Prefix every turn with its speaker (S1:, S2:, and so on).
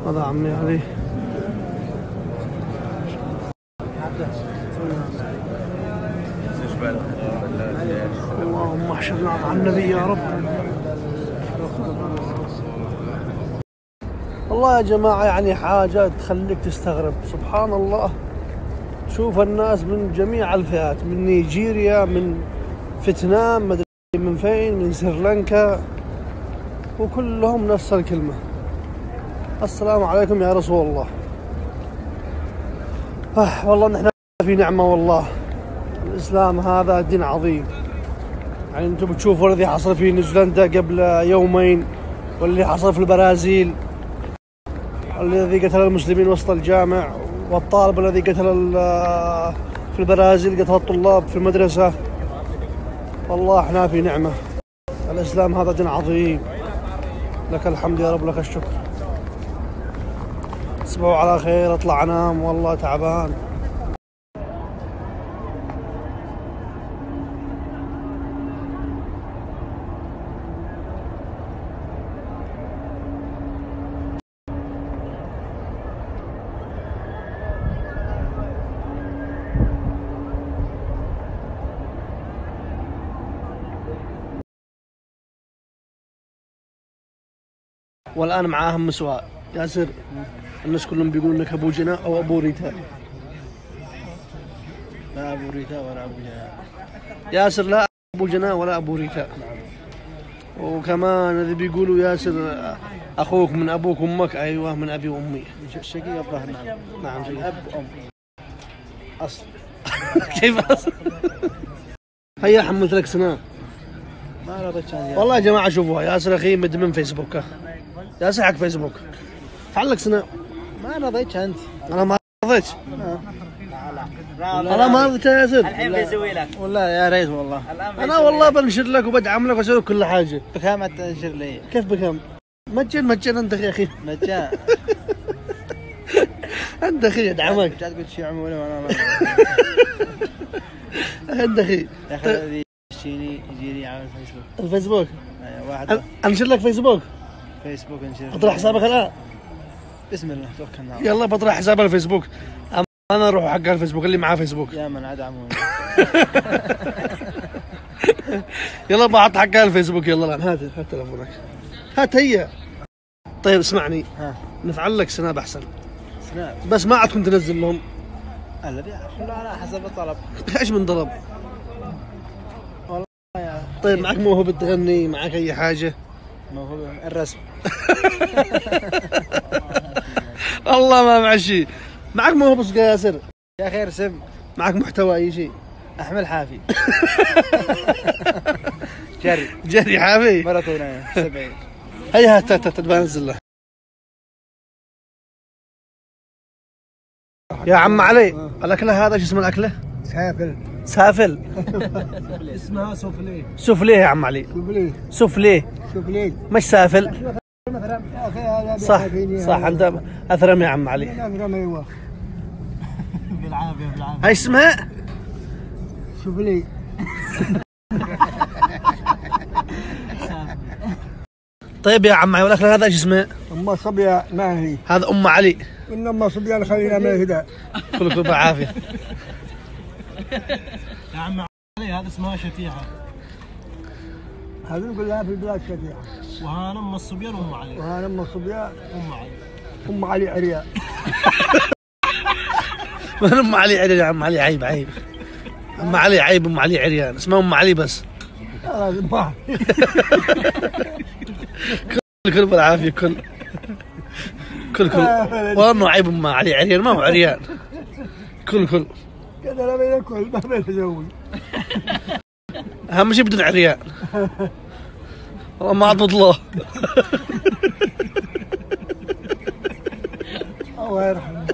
S1: هذا عمي علي. اللهم احشرنا مع النبي يا رب. والله يا جماعة يعني حاجة تخليك تستغرب، سبحان الله. تشوف الناس من جميع الفئات، من نيجيريا، من فيتنام، مدري من فين، من سريلانكا، وكلهم نفس الكلمة: السلام عليكم يا رسول الله. والله نحن في نعمة والله. الإسلام هذا دين عظيم. يعني انتم بتشوفوا الذي حصل في نيوزيلندا قبل يومين، واللي حصل في البرازيل، الذي قتل المسلمين وسط الجامع، والطالب الذي قتل في البرازيل قتل الطلاب في المدرسة. والله احنا في نعمة. الإسلام هذا دين عظيم. لك الحمد يا رب، لك الشكر. تصبحوا على خير. اطلع انام والله تعبان. والآن مع أهم سؤال ياسر. الناس كلهم بيقولون لك أبو جناء أو أبو ريتاء.
S2: لا أبو ريتاء ولا أبو جناء.
S1: ياسر لا أبو جناء ولا أبو ريتاء. وكمان اللي بيقولوا ياسر أخوك من أبوك وأمك. أيوة من أبي وأمي.
S2: شقيق الظهر. نعم.
S1: نعم شقيق.
S2: أب وأم. أصل.
S1: كيف أصل؟ هيا حملت لك سنان.
S2: ما رضيت عني.
S1: والله يا جماعة شوفوها، ياسر أخي مدمن فيسبوك. ياسر حق فيسبوك فعلك سنان.
S2: ما رضيت أنت.
S1: أنا ما رضيت. أنا ما رضيت يا ياسر.
S3: الحين بيسوي لك.
S2: والله يا ريت والله.
S1: أنا والله بنشر لك وبدعم لك وأسوي كل حاجة.
S2: بكام تنشر لي؟
S1: كيف بكم؟ مجان أنت يا أخي.
S2: مجان.
S1: أنت أخي أدعمك.
S2: جات قلت شي عمولي وأنا ما.
S1: أنت أخي.
S2: يا أخي الذي يجيني يجيني على الفيسبوك.
S1: الفيسبوك.
S2: أيوة واحد.
S1: أنشر لك فيسبوك.
S2: فيسبوك انشر.
S1: أطرح حسابك الآن.
S2: بسم الله توكلنا.
S1: يلا بطرح حساب الفيسبوك. أنا أروح حق الفيسبوك اللي معاه فيسبوك.
S2: يا من أدعموني.
S1: يلا بحط حق الفيسبوك. يلا الآن هات تلفونك. هات هي. طيب اسمعني.
S2: ها.
S1: نفعل لك سناب أحسن.
S2: سناب.
S1: بس ما عادكم تنزل لهم.
S2: الذي كله على حسب الطلب.
S1: إيش من طلب؟
S2: والله يا.
S1: طيب معك موهبة تغني، معك أي حاجة؟
S2: موهوب الرسم.
S1: والله ما مع شيء. معك موهبة صدق يا ياسر؟
S2: يا أخي ارسم.
S1: معك محتوى أي شيء؟
S2: أحمل حافي. جري
S1: حافي.
S2: ماراثون 70.
S1: هيا هات بنزل له. يا عم علي، الأكلة هذا شو اسم الأكلة؟ سافل.
S2: اسمها سوفلي.
S1: سوفليه يا عم علي. سوفليه. مش سافل. صح أنت أثرم يا عم علي.
S2: بالعافية.
S1: هاي اسمها
S2: سوفلي.
S1: طيب يا عم علي، والأكلة هذا ايش اسمه؟
S4: أم صبية ما هي.
S1: هذا أم علي.
S4: إن أم صبية خلينا ما هدا.
S1: كلكم بعافية.
S2: يا عم علي هذا اسمها شتيحة.
S4: هذه نقول لها في البلاد شتيحة.
S2: وهانا أم الصبيان وأم علي.
S4: وهذا أم صبية.
S2: أم علي.
S4: أم علي عريان.
S1: من أم علي عريان يا عم علي؟ عيب. أم علي عيب. أم علي عريان اسمها أم علي بس. كل بالعافية. كل والله عيب. أم علي عريان ما هو عريان. كل
S4: كذا لا بياكل ما بيتزوج.
S1: أهم شيء بدون عريان. والله ما عضد الله.
S4: الله يرحمه.